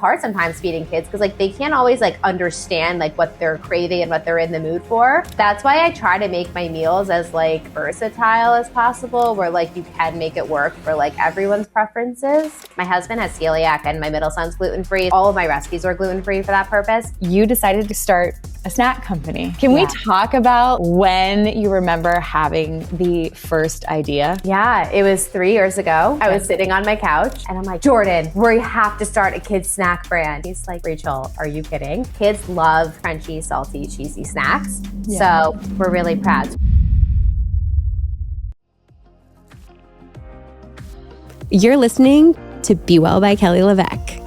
hard sometimes feeding kids because like they can't always like understand like what they're craving and what they're in the mood for. That's why I try to make my meals as like versatile as possible, where like you can make it work for like everyone's preferences. My husband has celiac and my middle son's gluten-free. All of my recipes are gluten-free for that purpose. You decided to start a snack company. Can we talk about when you remember having the first idea? Yeah, it was 3 years ago. I was sitting on my couch and I'm like, Jordan, we have to start a kids snack brand. He's like, Rachel, are you kidding? Kids love crunchy, salty, cheesy snacks. Yeah. So we're really proud. You're listening to Be Well by Kelly LeVeque.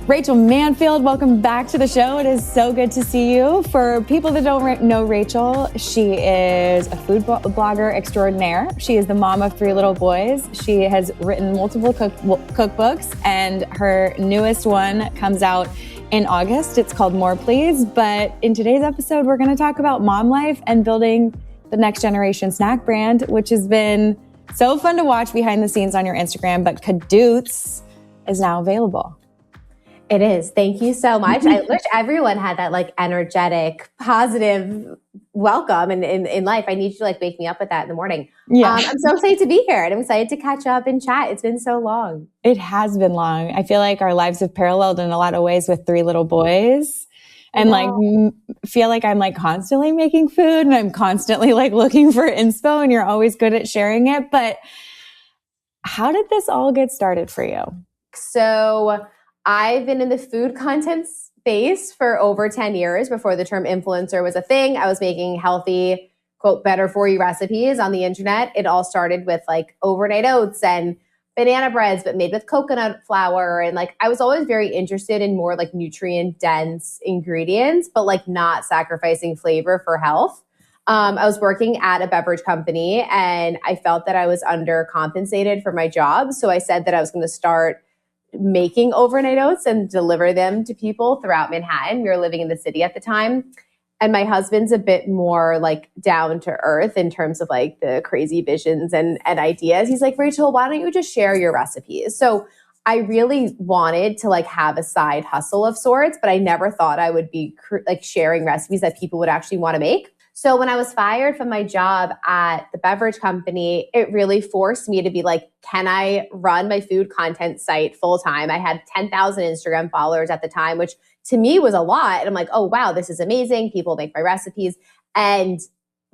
Rachel Mansfield, welcome back to the show. It is so good to see you. For people that don't know Rachel, she is a food blogger extraordinaire. She is the mom of 3 little boys. She has written multiple cookbooks, and her newest one comes out in August. It's called More Please. But in today's episode, we're going to talk about mom life and building the next generation snack brand, which has been so fun to watch behind the scenes on your Instagram. But cadootz is now available. It is. Thank you so much. I wish everyone had that like energetic, positive welcome in life. I need you to like wake me up with that in the morning. Yeah. I'm so excited to be here and I'm excited to catch up and chat. It's been so long. It has been long. I feel like our lives have paralleled in a lot of ways with 3 little boys. And like feel like I'm like constantly making food and I'm constantly like looking for inspo and you're always good at sharing it. But how did this all get started for you? So I've been in the food content space for over 10 years before the term influencer was a thing. I was making healthy, quote, better for you recipes on the internet. It all started with like overnight oats and banana breads, but made with coconut flour. And like, I was always very interested in more like nutrient dense ingredients, but like not sacrificing flavor for health. I was working at a beverage company and I felt that I was undercompensated for my job. So I said that I was going to start making overnight oats and deliver them to people throughout Manhattan. We were living in the city at the time. And my husband's a bit more like down to earth in terms of like the crazy visions and ideas. He's like, Rachel, why don't you just share your recipes? So I really wanted to like have a side hustle of sorts, but I never thought I would be like sharing recipes that people would actually want to make. So when I was fired from my job at the beverage company, it really forced me to be like, can I run my food content site full time? I had 10,000 Instagram followers at the time, which to me was a lot. And I'm like, oh, wow, this is amazing. People make my recipes. But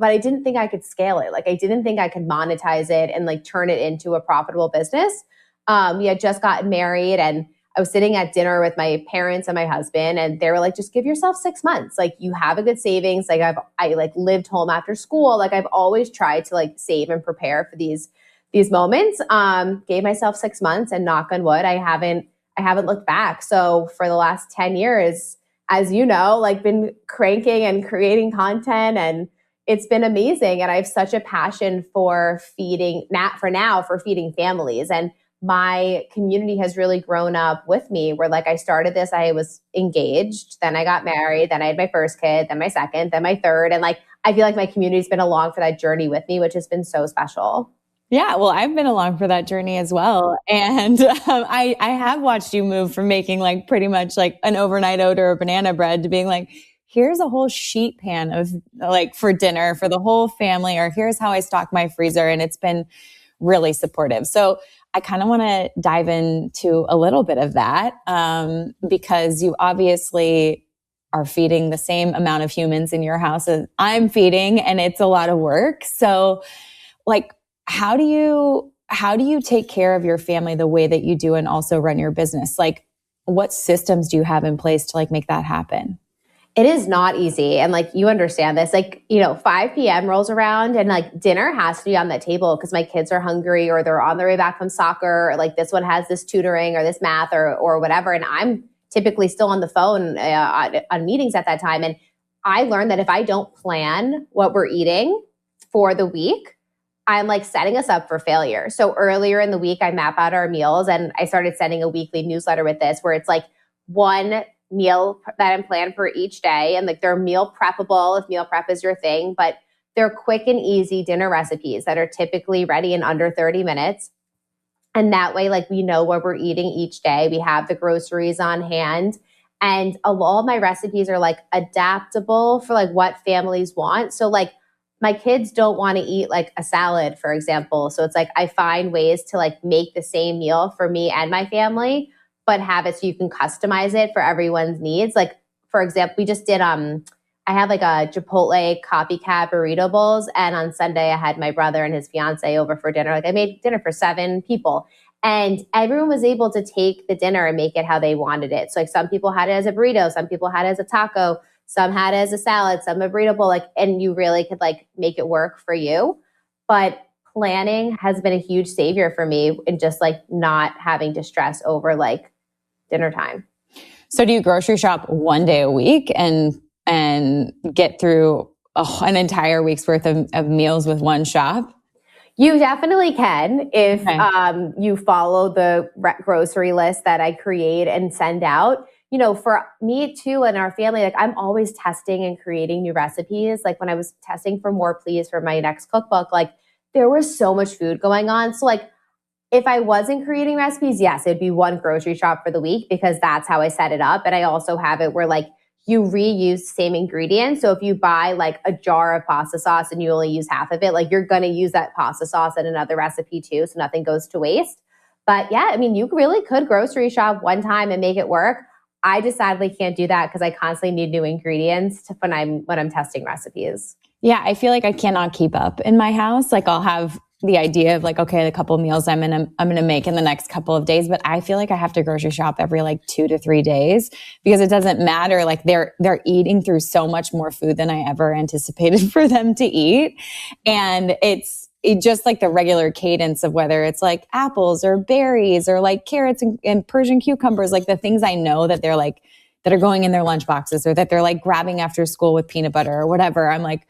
I didn't think I could scale it. Like I didn't think I could monetize it and like turn it into a profitable business. We had just gotten married and I was sitting at dinner with my parents and my husband and they were like, just give yourself 6 months. Like you have a good savings. Like I like lived home after school. Like I've always tried to like save and prepare for these moments. Gave myself 6 months and knock on wood, I haven't looked back. So for the last 10 years, as you know, like been cranking and creating content and it's been amazing. And I have such a passion for feeding families. And my community has really grown up with me where like I started this, I was engaged, then I got married, then I had my first kid, then my second, then my third. And like, I feel like my community's been along for that journey with me, which has been so special. Yeah, well, I've been along for that journey as well. And I have watched you move from making like pretty much like an overnight oat or a banana bread to being like, here's a whole sheet pan of like for dinner for the whole family, or here's how I stock my freezer. And it's been really supportive. So I kind of want to dive into a little bit of that because you obviously are feeding the same amount of humans in your house as I'm feeding, and it's a lot of work. So like, how do you take care of your family the way that you do and also run your business? Like, what systems do you have in place to like make that happen? It is not easy. And like, you understand this, like, 5 p.m. rolls around and like dinner has to be on the table because my kids are hungry or they're on their way back from soccer, or like this one has this tutoring or this math or whatever. And I'm typically still on the phone on meetings at that time. And I learned that if I don't plan what we're eating for the week, I'm like setting us up for failure. So earlier in the week, I map out our meals and I started sending a weekly newsletter with this where it's like one meal that I'm planned for each day. And like they're meal preppable if meal prep is your thing, but they're quick and easy dinner recipes that are typically ready in under 30 minutes. And that way, like, we know what we're eating each day. We have the groceries on hand. And all of my recipes are like adaptable for like what families want. So like my kids don't want to eat like a salad, for example. So it's like I find ways to like make the same meal for me and my family, but have it so you can customize it for everyone's needs. Like, for example, we just did I have like a Chipotle copycat burrito bowls. And on Sunday, I had my brother and his fiance over for dinner. Like I made dinner for 7 people. And everyone was able to take the dinner and make it how they wanted it. So like some people had it as a burrito, some people had it as a taco, some had it as a salad, some a burrito bowl, like, and you really could like make it work for you. But planning has been a huge savior for me in just like not having to stress over like dinner time. So do you grocery shop one day a week and get through an entire week's worth of meals with one shop? You definitely can if you follow the grocery list that I create and send out. You know, for me too and our family, like I'm always testing and creating new recipes. Like when I was testing for More Please for my next cookbook, like there was so much food going on. So like if I wasn't creating recipes, yes, it'd be one grocery shop for the week because that's how I set it up. And I also have it where like you reuse the same ingredients. So if you buy like a jar of pasta sauce and you only use half of it, like you're going to use that pasta sauce in another recipe too. So nothing goes to waste. But yeah, I mean, you really could grocery shop one time and make it work. I decidedly can't do that because I constantly need new ingredients when I'm testing recipes. Yeah, I feel like I cannot keep up in my house. Like I'll have the idea of like, okay, the couple of meals I'm gonna make in the next couple of days, but I feel like I have to grocery shop every like 2 to 3 days because it doesn't matter. Like they're eating through so much more food than I ever anticipated for them to eat, and it just like the regular cadence of whether it's like apples or berries or like carrots and Persian cucumbers, like the things I know that they're like that are going in their lunch boxes or that they're like grabbing after school with peanut butter or whatever. I'm like,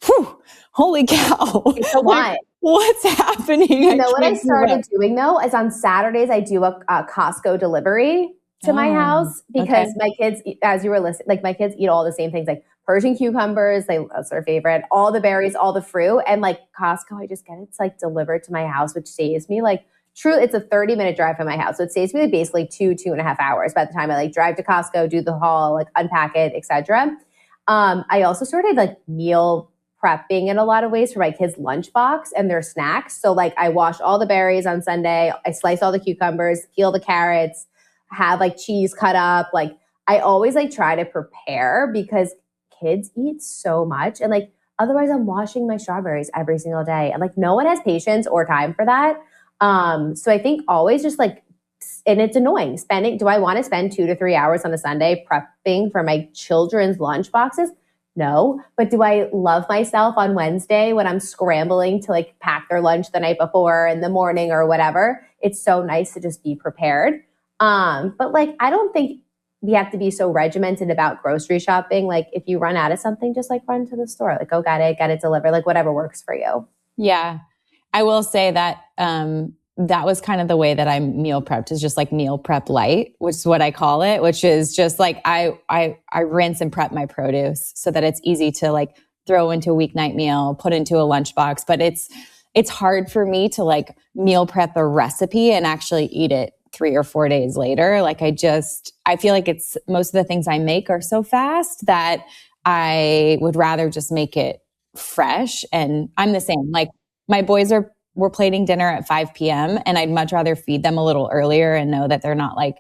whew, holy cow! It's a lot. What's happening? You know what I started doing though is on Saturdays I do a Costco delivery to my house because my kids, as you were listening, like my kids eat all the same things, like Persian cucumbers, that's their favorite, all the berries, all the fruit, and like Costco, I just get it's like delivered to my house, which saves me like it's a 30-minute drive from my house, so it saves me like basically 2.5 hours by the time I like drive to Costco, do the haul, like unpack it, etc. I also started like meal prepping in a lot of ways for my kids' lunchbox and their snacks. So like I wash all the berries on Sunday, I slice all the cucumbers, peel the carrots, have like cheese cut up. Like I always like try to prepare because kids eat so much and like otherwise I'm washing my strawberries every single day and like no one has patience or time for that. So I think always just like, and it's annoying do I want to spend 2 to 3 hours on a Sunday prepping for my children's lunch boxes? No, but do I love myself on Wednesday when I'm scrambling to like pack their lunch the night before in the morning or whatever? It's so nice to just be prepared. But like, I don't think we have to be so regimented about grocery shopping. Like if you run out of something, just like run to the store, like go get it delivered, like whatever works for you. Yeah. I will say that, that was kind of the way that I meal prepped is just like meal prep light, which is what I call it, which is just like I rinse and prep my produce so that it's easy to like throw into a weeknight meal, put into a lunchbox. But it's hard for me to like meal prep a recipe and actually eat it 3 or 4 days later. Like I feel like it's most of the things I make are so fast that I would rather just make it fresh. And I'm the same. Like my boys we're plating dinner at 5 p.m. and I'd much rather feed them a little earlier and know that they're not like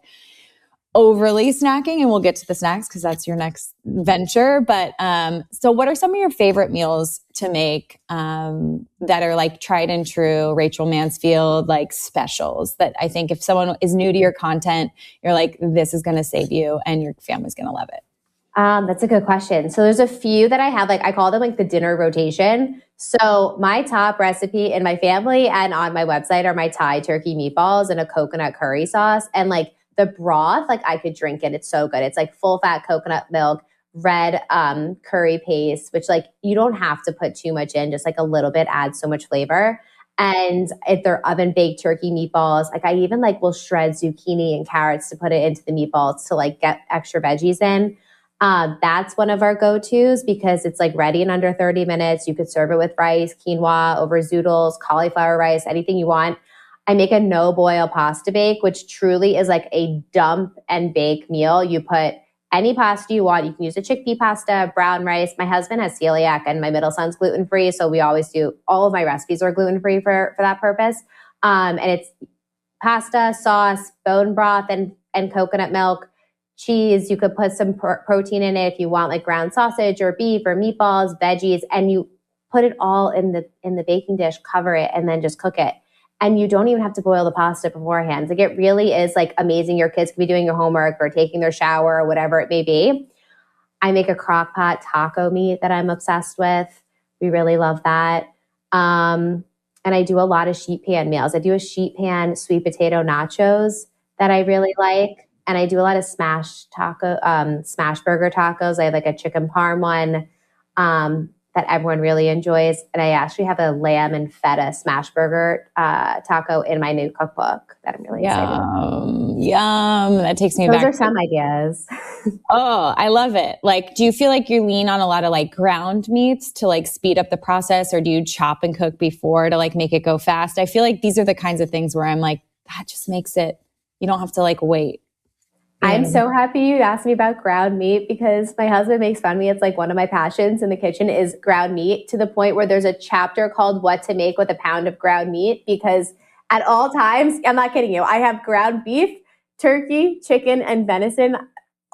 overly snacking. And we'll get to the snacks because that's your next venture. But so what are some of your favorite meals to make that are like tried and true, Rachel Mansfield, like specials that I think if someone is new to your content, you're like, this is going to save you and your family's going to love it? That's a good question. So there's a few that I have, like I call them like the dinner rotation. So my top recipe in my family and on my website are my Thai turkey meatballs and a coconut curry sauce. And like the broth, like I could drink it. It's so good. It's like full fat coconut milk, red curry paste, which like you don't have to put too much in, just like a little bit adds so much flavor. And if they're oven baked turkey meatballs, like I even like will shred zucchini and carrots to put it into the meatballs to like get extra veggies in. That's one of our go-tos because it's like ready in under 30 minutes. You could serve it with rice, quinoa, over zoodles, cauliflower rice, anything you want. I make a no boil pasta bake, which truly is like a dump and bake meal. You put any pasta you want. You can use a chickpea pasta, brown rice. My husband has celiac and my middle son's gluten-free. So we always do, all of my recipes are gluten-free for that purpose. And it's pasta, sauce, bone broth, and coconut milk, cheese. You could put some protein in it if you want, like ground sausage or beef or meatballs, veggies, and you put it all in the baking dish, cover it, and then just cook it. And you don't even have to boil the pasta beforehand. Like, it really is like amazing. Your kids could be doing your homework or taking their shower or whatever it may be. I make a crock pot taco meat that I'm obsessed with. We really love that. And I do a lot of sheet pan meals. I do a sheet pan sweet potato nachos that I really like. And I do a lot of smash burger tacos. I have like a chicken parm one that everyone really enjoys. And I actually have a lamb and feta smash burger taco in my new cookbook that I'm really excited about. Yum. That takes me back. Those are some ideas. Oh, I love it. Like, do you feel like you lean on a lot of like ground meats to like speed up the process, or do you chop and cook before to like make it go fast? I feel like these are the kinds of things where I'm like, that just makes it, you don't have to like wait. I'm so happy you asked me about ground meat, because my husband makes fun of me. It's like one of my passions in the kitchen is ground meat, to the point where there's a chapter called What to Make with a Pound of Ground Meat, because at all times, I'm not kidding you, I have ground beef, turkey, chicken, and venison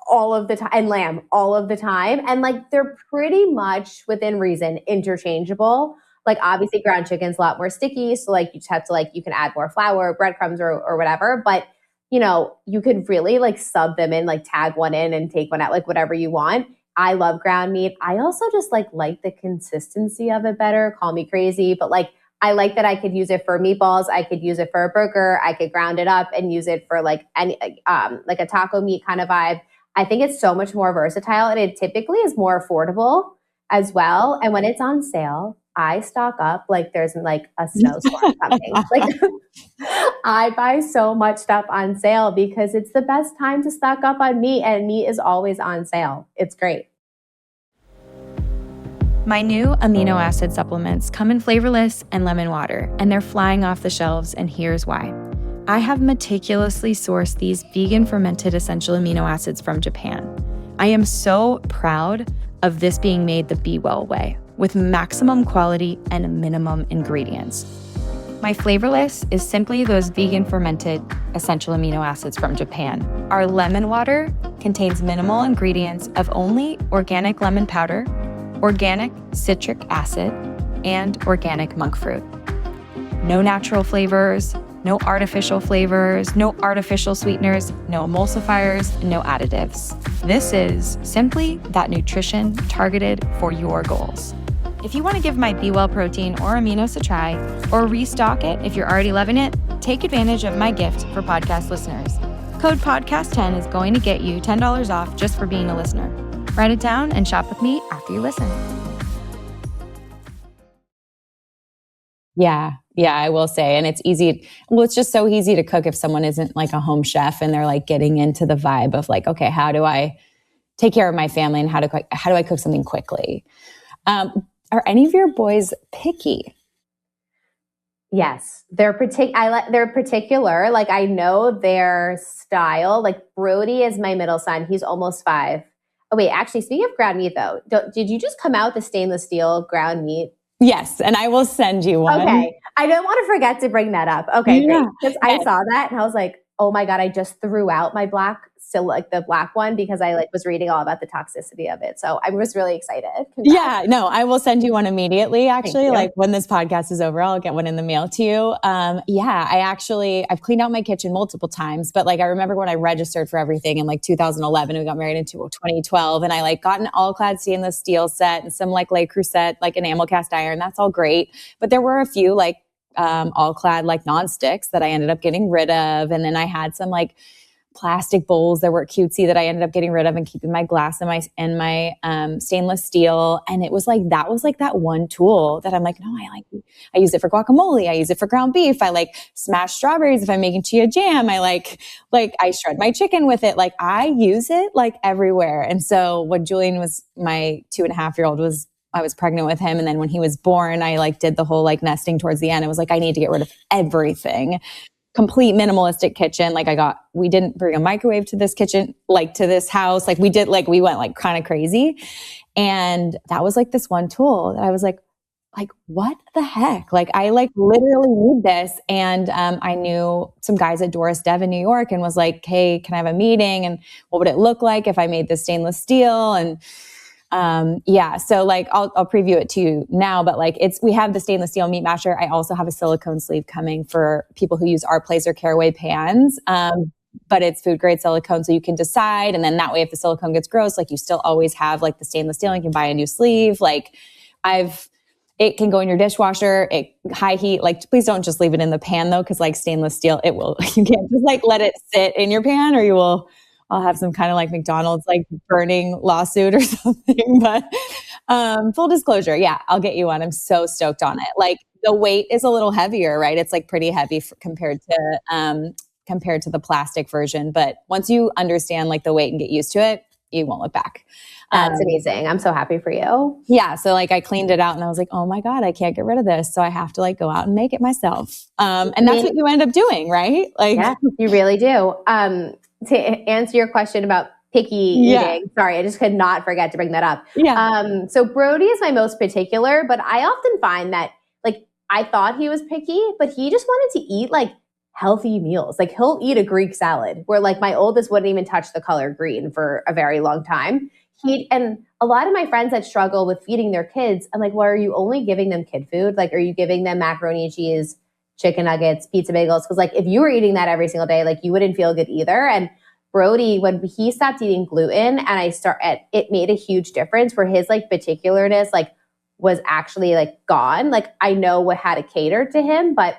all of the time, and lamb all of the time. And like, they're pretty much within reason interchangeable. Like, obviously ground chicken's a lot more sticky. So like, you just have to like, you can add more flour, breadcrumbs, or whatever. But you know, you could really like sub them in, like tag one in and take one out, like whatever you want. I love ground meat. I also just like the consistency of it better. Call me crazy, but like, I like that I could use it for meatballs. I could use it for a burger. I could ground it up and use it for like any, like a taco meat kind of vibe. I think it's so much more versatile, and it typically is more affordable as well. And when it's on sale, I stock up like there's like a snowstorm coming. Like, I buy so much stuff on sale because it's the best time to stock up on meat, and meat is always on sale. It's great. My new amino acid supplements come in flavorless and lemon water, and they're flying off the shelves, and here's why. I have meticulously sourced these vegan fermented essential amino acids from Japan. I am so proud of this being made the Be Well way, with maximum quality and minimum ingredients. My flavorless is simply those vegan fermented essential amino acids from Japan. Our lemon water contains minimal ingredients of only organic lemon powder, organic citric acid, and organic monk fruit. No natural flavors, no artificial flavors, no artificial sweeteners, no emulsifiers, no additives. This is simply that nutrition targeted for your goals. If you want to give my Be Well protein or aminos a try, or restock it if you're already loving it, take advantage of my gift for podcast listeners. Code podcast10 is going to get you $10 off just for being a listener. Write it down and shop with me after you listen. Yeah, I will say. And it's easy. Well, it's just so easy to cook if someone isn't like a home chef and they're like getting into the vibe of like, okay, how do I take care of my family, and how do I cook something quickly? Are any of your boys picky? Yes, they're particular. Like, I know their style. Like, Brody is my middle son. He's almost 5. Oh wait, actually, speaking of ground meat though, did you just come out the stainless steel ground meat? Yes, and I will send you one. Okay, I don't want to forget to bring that up. Okay, great. Because I saw that and I was like, oh my God, I just threw out my the black one, because I like was reading all about the toxicity of it. So I was really excited. Congrats. Yeah, no, I will send you one immediately. Actually, like when this podcast is over, I'll get one in the mail to you. I've cleaned out my kitchen multiple times, but like I remember when I registered for everything in like 2011, we got married in 2012, and I like got an all-clad stainless steel set and some like Le Creuset, like enamel cast iron. That's all great. But there were a few like all-clad like non-sticks that I ended up getting rid of. And then I had some like plastic bowls that were cutesy that I ended up getting rid of and keeping my glass and my stainless steel. And it was like, that was like that one tool that I'm like, no, I use it for guacamole. I use it for ground beef. I like smash strawberries if I'm making chia jam. I like I shred my chicken with it. Like I use it like everywhere. And so when Julian was my 2.5-year-old was I was pregnant with him. And then when he was born, I like did the whole like nesting towards the end. It was like, I need to get rid of everything. Complete minimalistic kitchen. Like we didn't bring a microwave to this kitchen, like to this house. Like we went like kind of crazy. And that was like this one tool that I was like, what the heck? Like I like literally need this. And I knew some guys at Doris Dev in New York and was like, hey, can I have a meeting? And what would it look like if I made this stainless steel? And so like I'll preview it to you now, but like we have the stainless steel meat masher. I also have a silicone sleeve coming for people who use our Place or Caraway pans. But it's food grade silicone, so you can decide. And then that way, if the silicone gets gross, like you still always have like the stainless steel, and you can buy a new sleeve. Like it can go in your dishwasher, high heat. Like, please don't just leave it in the pan though, because like stainless steel, you can't just like let it sit in your pan, or I'll have some kind of like McDonald's like burning lawsuit or something. But full disclosure, yeah, I'll get you one. I'm so stoked on it. Like the weight is a little heavier, right? It's like pretty heavy compared to the plastic version. But once you understand like the weight and get used to it, you won't look back. That's amazing. I'm so happy for you. Yeah. So like I cleaned it out and I was like, oh my God, I can't get rid of this. So I have to like go out and make it myself. And that's what you end up doing, right? Like, yeah, you really do. To answer your question about picky eating, sorry, I just could not forget to bring that up. Yeah. So Brody is my most particular, but I often find that like I thought he was picky, but he just wanted to eat like healthy meals. Like he'll eat a Greek salad where like my oldest wouldn't even touch the color green for a very long time. And a lot of my friends that struggle with feeding their kids, I'm like, well, are you only giving them kid food? Like, are you giving them macaroni and cheese, chicken nuggets, pizza bagels? Because like if you were eating that every single day, like you wouldn't feel good either. And Brody, when he stopped eating gluten and it made a huge difference where his like particularness like was actually like gone. Like I know how to cater to him, but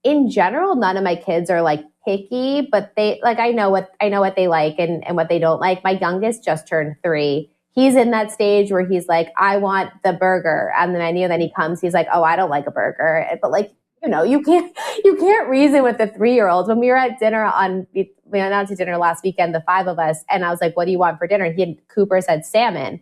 in general, none of my kids are like picky, but they like, I know what they like and what they don't like. My youngest just turned 3. He's in that stage where he's like, I want the burger on the menu. And then he comes, he's like, oh, I don't like a burger. But like, you can't reason with the 3-year-olds. When we were at dinner we went out to dinner last weekend, the 5 of us, and I was like, what do you want for dinner? And Cooper said salmon.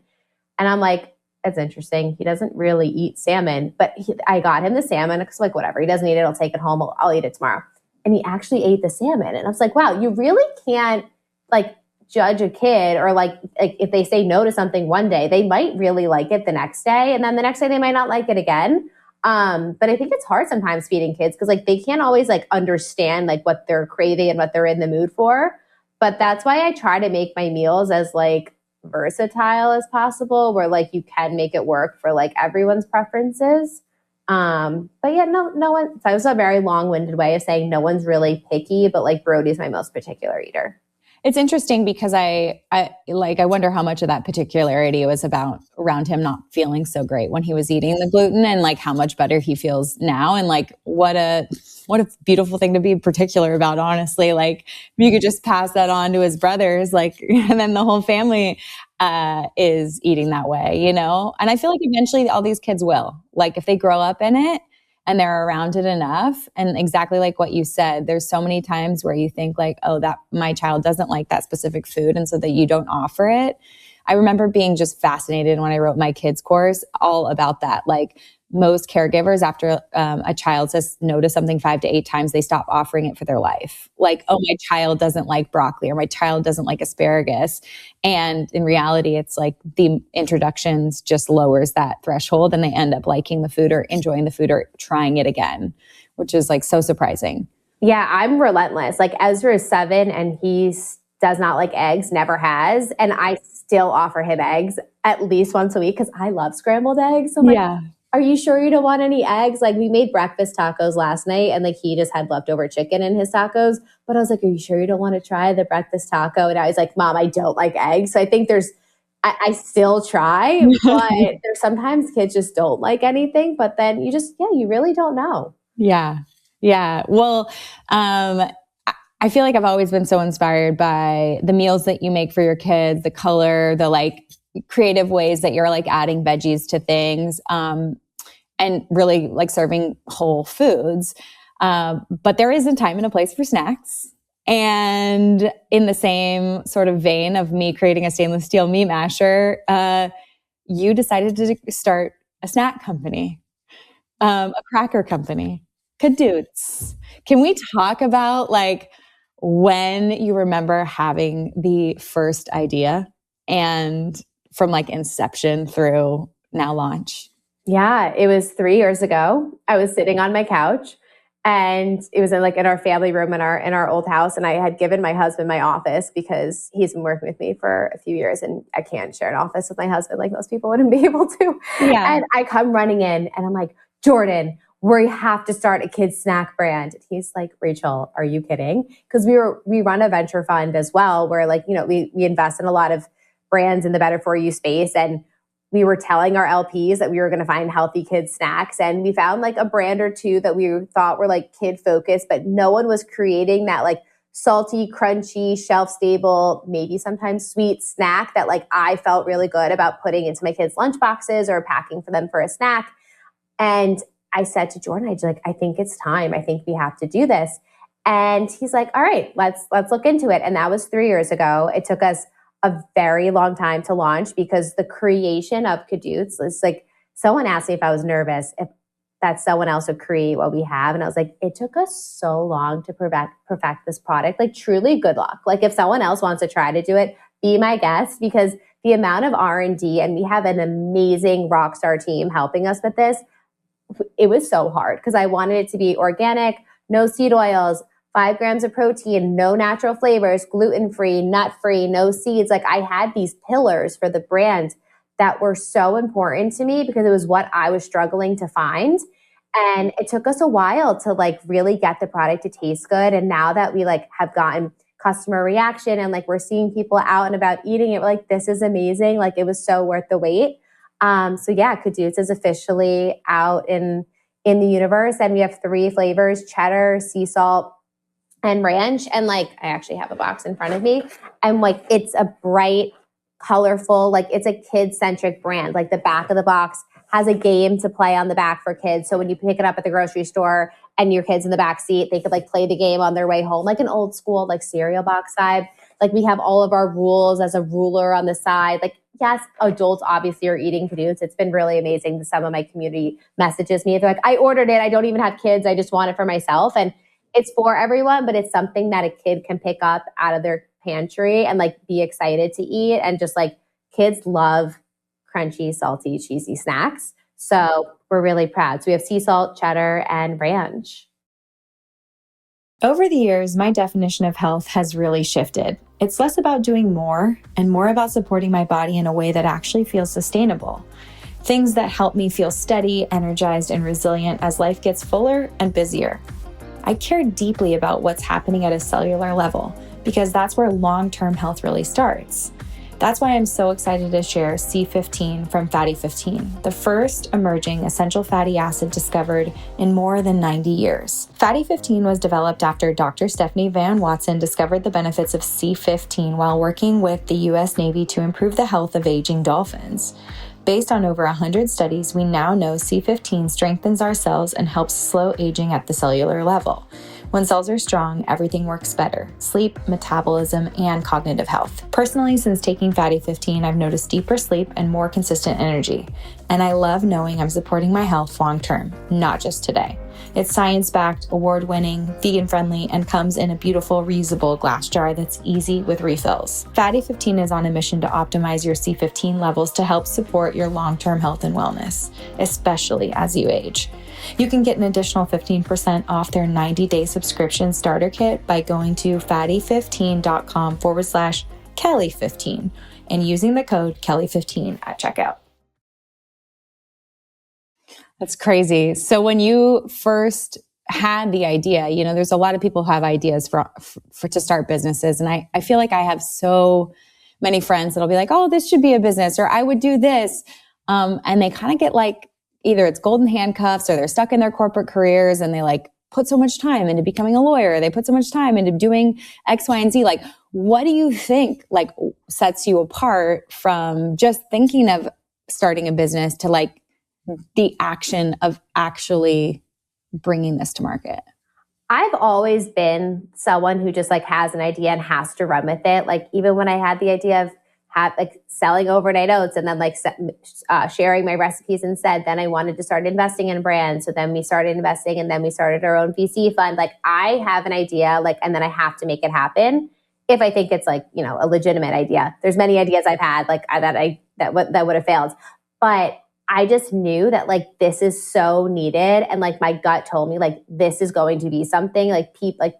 And I'm like, that's interesting. He doesn't really eat salmon, but I got him the salmon because like, whatever, he doesn't eat it. I'll take it home. I'll eat it tomorrow. And he actually ate the salmon. And I was like, wow, you really can't like judge a kid or like if they say no to something one day, they might really like it the next day. And then the next day they might not like it again. But I think it's hard sometimes feeding kids because like they can't always like understand like what they're craving and what they're in the mood for. But that's why I try to make my meals as like versatile as possible, where like you can make it work for like everyone's preferences. But yeah, no one. That was a very long-winded way of saying no one's really picky, but like Brody's my most particular eater. It's interesting because I wonder how much of that particularity was about around him not feeling so great when he was eating the gluten, and like how much better he feels now. And like, what a beautiful thing to be particular about, honestly. Like you could just pass that on to his brothers, like, and then the whole family is eating that way, And I feel like eventually all these kids will, like if they grow up in it and they're around it enough. And exactly like what you said, there's so many times where you think like, oh, that my child doesn't like that specific food. And so that you don't offer it. I remember being just fascinated when I wrote my kids course all about that. Like most caregivers, after a child says no to something 5 to 8 times, they stop offering it for their life. Like, oh, my child doesn't like broccoli, or my child doesn't like asparagus. And in reality, it's like the introductions just lowers that threshold, and they end up liking the food or enjoying the food or trying it again, which is like so surprising. Yeah, I'm relentless. Like Ezra is 7 and he does not like eggs, never has. And I still offer him eggs at least once a week because I love scrambled eggs. So I'm like, are you sure you don't want any eggs? Like we made breakfast tacos last night and like he just had leftover chicken in his tacos. But I was like, are you sure you don't want to try the breakfast taco? And I was like, Mom, I don't like eggs. So I think I still try, but there's sometimes kids just don't like anything. But then you really don't know. Yeah. Yeah. Well, I feel like I've always been so inspired by the meals that you make for your kids, the color, the like creative ways that you're like adding veggies to things, and really like serving whole foods. But there is a time and a place for snacks. And in the same sort of vein of me creating a stainless steel meat masher, you decided to start a snack company, a cracker company, cadootz. Can we talk about like when you remember having the first idea and from like inception through now launch? Yeah, it was 3 years ago. I was sitting on my couch and it was in our family room in our old house. And I had given my husband my office because he's been working with me for a few years and I can't share an office with my husband like most people wouldn't be able to. Yeah. And I come running in and I'm like, Jordan, we have to start a kids snack brand. And he's like, Rachel, are you kidding? Because we run a venture fund as well where we invest in a lot of brands in the better for you space. And we were telling our LPs that we were going to find healthy kids snacks. And we found like a brand or two that we thought were like kid focused, but no one was creating that like salty, crunchy, shelf stable, maybe sometimes sweet snack that like I felt really good about putting into my kids' lunch boxes or packing for them for a snack. And I said to Jordan, I think it's time. I think we have to do this. And he's like, all right, let's look into it. And that was 3 years ago. It took us a very long time to launch because the creation of cadootz is like, someone asked me if I was nervous, if that someone else would create what we have. And I was like, it took us so long to perfect this product. Like truly good luck. Like if someone else wants to try to do it, be my guest, because the amount of R&D, and we have an amazing rock star team helping us with this. It was so hard because I wanted it to be organic, no seed oils, 5 grams of protein, no natural flavors, gluten-free, nut-free, no seeds. Like I had these pillars for the brand that were so important to me because it was what I was struggling to find. And it took us a while to like really get the product to taste good. And now that we like have gotten customer reaction and like we're seeing people out and about eating it, we're like, this is amazing. Like it was so worth the wait. So yeah, cadootz is officially out in the universe. And we have 3 flavors, cheddar, sea salt, and ranch. And like, I actually have a box in front of me and like, it's a bright, colorful, like it's a kid-centric brand. Like the back of the box has a game to play on the back for kids. So when you pick it up at the grocery store and your kid's in the back seat, they could like play the game on their way home, like an old school, like cereal box vibe. Like we have all of our rules as a ruler on the side. Like, yes, adults obviously are eating cadootz. It's been really amazing. Some of my community messages me. They're like, I ordered it. I don't even have kids. I just want it for myself. And it's for everyone, but it's something that a kid can pick up out of their pantry and like be excited to eat. And just like kids love crunchy, salty, cheesy snacks. So we're really proud. So we have sea salt, cheddar, and ranch. Over the years, my definition of health has really shifted. It's less about doing more and more about supporting my body in a way that actually feels sustainable. Things that help me feel steady, energized, and resilient as life gets fuller and busier. I care deeply about what's happening at a cellular level because that's where long-term health really starts. That's why I'm so excited to share C15 from Fatty 15, the first emerging essential fatty acid discovered in more than 90 years. Fatty 15 was developed after Dr. Stephanie Van Watson discovered the benefits of C15 while working with the U.S. Navy to improve the health of aging dolphins. Based on over 100 studies, we now know C15 strengthens our cells and helps slow aging at the cellular level. When cells are strong, everything works better: sleep, metabolism, and cognitive health. Personally, since taking Fatty 15, I've noticed deeper sleep and more consistent energy. And I love knowing I'm supporting my health long term, not just today. It's science-backed, award-winning, vegan-friendly, and comes in a beautiful reusable glass jar that's easy with refills. Fatty 15 is on a mission to optimize your C15 levels to help support your long-term health and wellness, especially as you age. You can get an additional 15% off their 90-day subscription starter kit by going to fatty15.com/Kelly15 and using the code Kelly15 at checkout. That's crazy. So when you first had the idea, you know, there's a lot of people who have ideas for to start businesses. And I feel like I have so many friends that'll be like, oh, this should be a business, or I would do this. And they kind of get like, either it's golden handcuffs or they're stuck in their corporate careers and they like put so much time into becoming a lawyer. They put so much time into doing X, Y, and Z. Like, what do you think like sets you apart from just thinking of starting a business to like the action of actually bringing this to market? I've always been someone who just like has an idea and has to run with it. Like even when I had the idea of selling overnight oats and then sharing my recipes instead. Then I wanted to start investing in brands. So then we started investing and then we started our own VC fund. Like I have an idea, and then I have to make it happen if I think it's a legitimate idea. There's many ideas I've had that would have failed. But I just knew that this is so needed. And my gut told me this is going to be something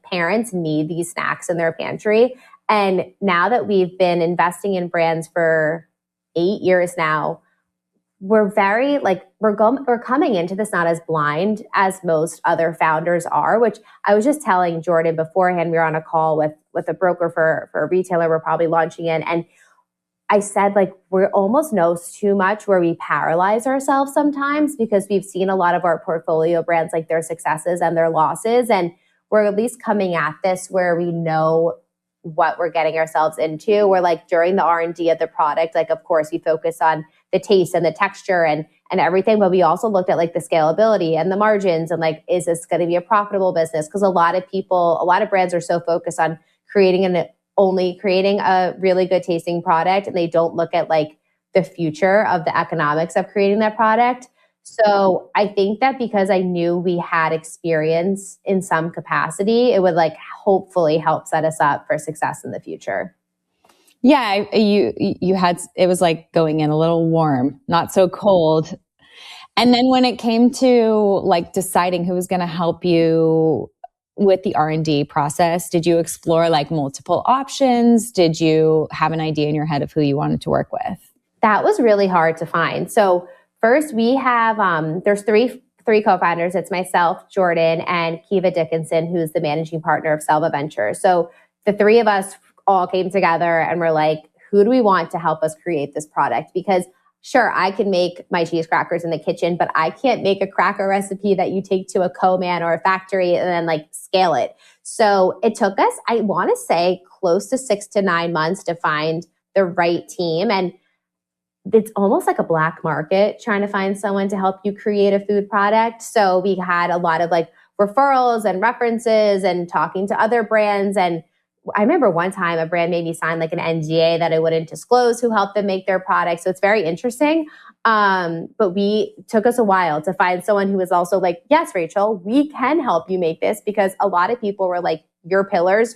parents need these snacks in their pantry. And now that we've been investing in brands for 8 years now, we're very we're coming into this not as blind as most other founders are, which I was just telling Jordan beforehand. We were on a call with a broker for a retailer we're probably launching in. And I said, we almost know too much where we paralyze ourselves sometimes because we've seen a lot of our portfolio brands, their successes and their losses. And we're at least coming at this where we know what we're getting ourselves into. We're during the R&D of the product, of course we focus on the taste and the texture and everything, but we also looked at the scalability and the margins and is this going to be a profitable business? Because a lot of brands are so focused on only creating a really good tasting product, and they don't look at the future of the economics of creating that product. So I think that because I knew we had experience in some capacity, it would hopefully help set us up for success in the future. Yeah, you had, it was going in a little warm, not so cold. And then when it came to deciding who was going to help you with the R&D process, did you explore multiple options? Did you have an idea in your head of who you wanted to work with? That was really hard to find. So first we have, there's three co-founders. It's myself, Jordan, and Kiva Dickinson, who's the managing partner of Selva Ventures. So the three of us all came together and we're who do we want to help us create this product? Because sure, I can make my cheese crackers in the kitchen, but I can't make a cracker recipe that you take to a co-man or a factory and then scale it. So it took us, I want to say, close to 6 to 9 months to find the right team. And it's almost like a black market trying to find someone to help you create a food product. So we had a lot of referrals and references and talking to other brands. And I remember one time a brand made me sign an NDA that I wouldn't disclose who helped them make their product. So it's very interesting. But took us a while to find someone who was also yes, Rachel, we can help you make this, because a lot of people were your pillars,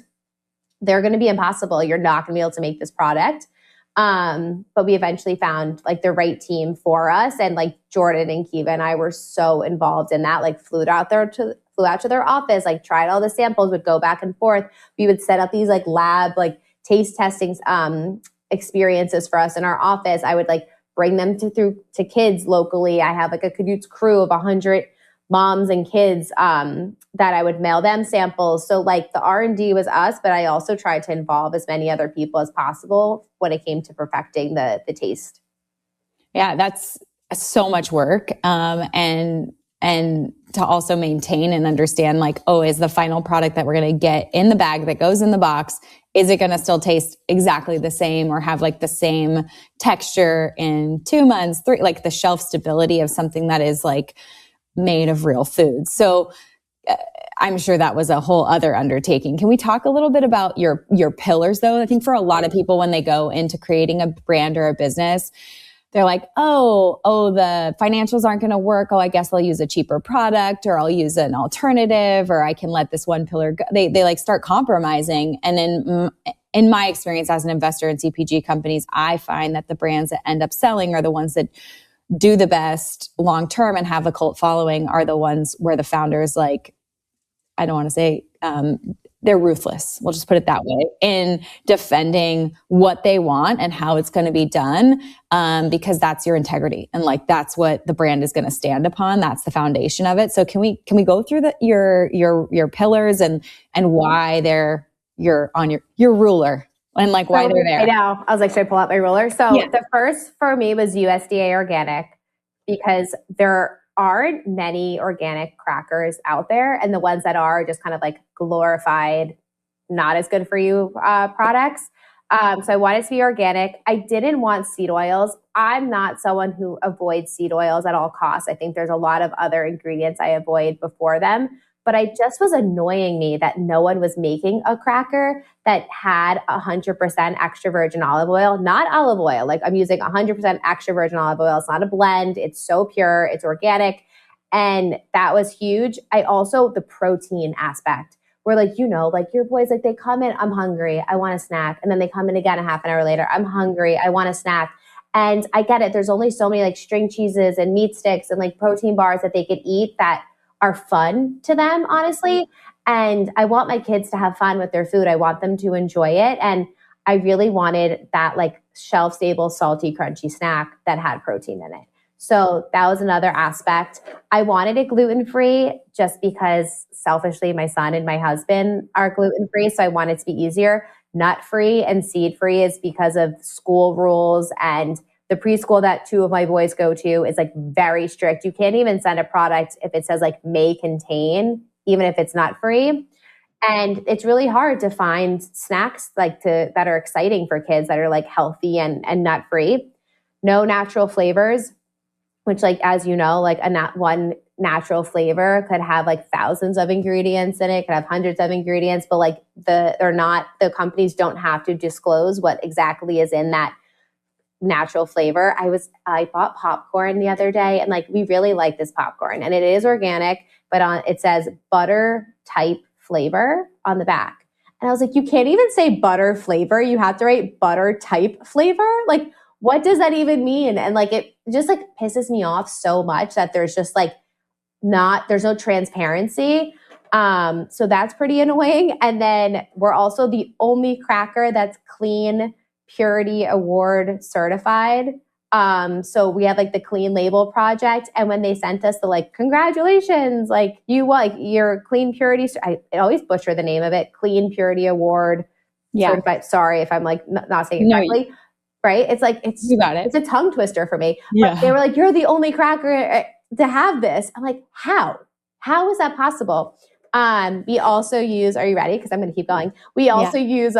they're going to be impossible. You're not going to be able to make this product. But we eventually found the right team for us. And Jordan and Kiva and I were so involved in that, flew out to their office, tried all the samples, would go back and forth. We would set up these lab, taste testing, experiences for us in our office. I would bring them to kids locally. I have a cadootz crew of 100 moms and kids, that I would mail them samples. So the R&D was us, but I also tried to involve as many other people as possible when it came to perfecting the taste. Yeah, that's so much work. And to also maintain and understand is the final product that we're going to get in the bag that goes in the box, is it going to still taste exactly the same or have the same texture in 2 months, 3, the shelf stability of something that is made of real food. So I'm sure that was a whole other undertaking. Can we talk a little bit about your pillars though? I think for a lot of people, when they go into creating a brand or a business, they're the financials aren't going to work. Oh, I guess I'll use a cheaper product, or I'll use an alternative, or I can let this one pillar go. They start compromising. And in my experience as an investor in CPG companies, I find that the brands that end up selling are the ones that do the best long-term and have a cult following, are the ones where the founders I don't want to say, they're ruthless. We'll just put it that way, in defending what they want and how it's going to be done, because that's your integrity. And that's what the brand is going to stand upon. That's the foundation of it. So can we go through your pillars and why you're on your ruler and why they're there? I know. I was should I pull out my ruler? So The first for me was USDA organic, because there aren't many organic crackers out there, and the ones that are just kind of glorified, not as good for you products. So I wanted to be organic. I didn't want seed oils. I'm not someone who avoids seed oils at all costs. I think there's a lot of other ingredients I avoid before them, but it just was annoying me that no one was making a cracker that had 100% extra virgin olive oil, not olive oil. Like I'm using 100% extra virgin olive oil. It's not a blend. It's so pure. It's organic. And that was huge. I also, the protein aspect where like, like your boys, like they come in, I'm hungry, I want a snack. And then they come in again a half an hour later, I'm hungry, I want a snack. And I get it. There's only so many like string cheeses and meat sticks and like protein bars that they could eat that are fun to them, honestly. And I want my kids to have fun with their food. I want them to enjoy it. And I really wanted that like shelf stable, salty, crunchy snack that had protein in it. So that was another aspect. I wanted it gluten-free just because selfishly my son and my husband are gluten-free. So I wanted it to be easier. Nut-free and seed-free is because of school rules, and the preschool that two of my boys go to is like very strict. You can't even send a product if it says like may contain, even if it's nut-free. And it's really hard to find snacks that are exciting for kids that are like healthy and nut-free. No natural flavors, which like, as you know, like one natural flavor could have like thousands of ingredients in it, could have hundreds of ingredients, but like the companies don't have to disclose what exactly is in that natural flavor. I bought popcorn the other day, and like we really like this popcorn, and it is organic, but it says butter type flavor on the back. And I was like, you can't even say butter flavor. You have to write butter type flavor. Like, what does that even mean? And like, it just like pisses me off so much that there's just like there's no transparency. So that's pretty annoying. And then we're also the only cracker that's Clean Purity Award certified. So we have like the Clean Label Project. And when they sent us the like, congratulations, like your Clean Purity, I always butcher the name of it, Clean Purity Award certified. Sorry if I'm like not saying it correctly. Right? It's like, you got it. It's a tongue twister for me. Yeah. But they were like, you're the only cracker to have this. I'm like, how? How is that possible? We also use, are you ready? Because I'm going to keep going. We also use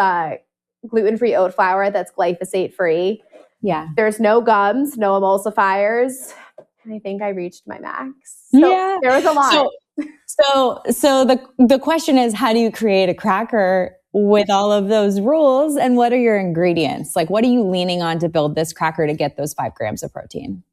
gluten-free oat flour that's glyphosate-free. Yeah. There's no gums, no emulsifiers. And I think I reached my max. So there was a lot. So the question is, how do you create a cracker with all of those rules, and what are your ingredients? Like, what are you leaning on to build this cracker to get those 5 grams of protein?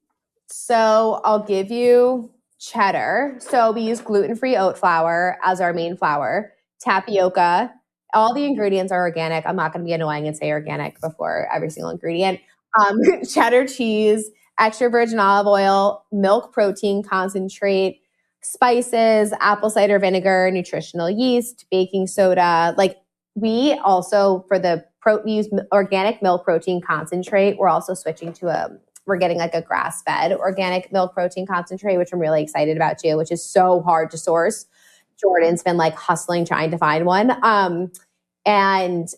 So I'll give you cheddar. So we use gluten-free oat flour as our main flour, tapioca. All the ingredients are organic. I'm not going to be annoying and say organic before every single ingredient. Cheddar cheese, extra virgin olive oil, milk protein concentrate, spices, apple cider vinegar, nutritional yeast, baking soda. Like, we also, we use organic milk protein concentrate. We're also switching to we're getting like a grass-fed organic milk protein concentrate, which I'm really excited about too, which is so hard to source. Jordan's been like hustling, trying to find one. And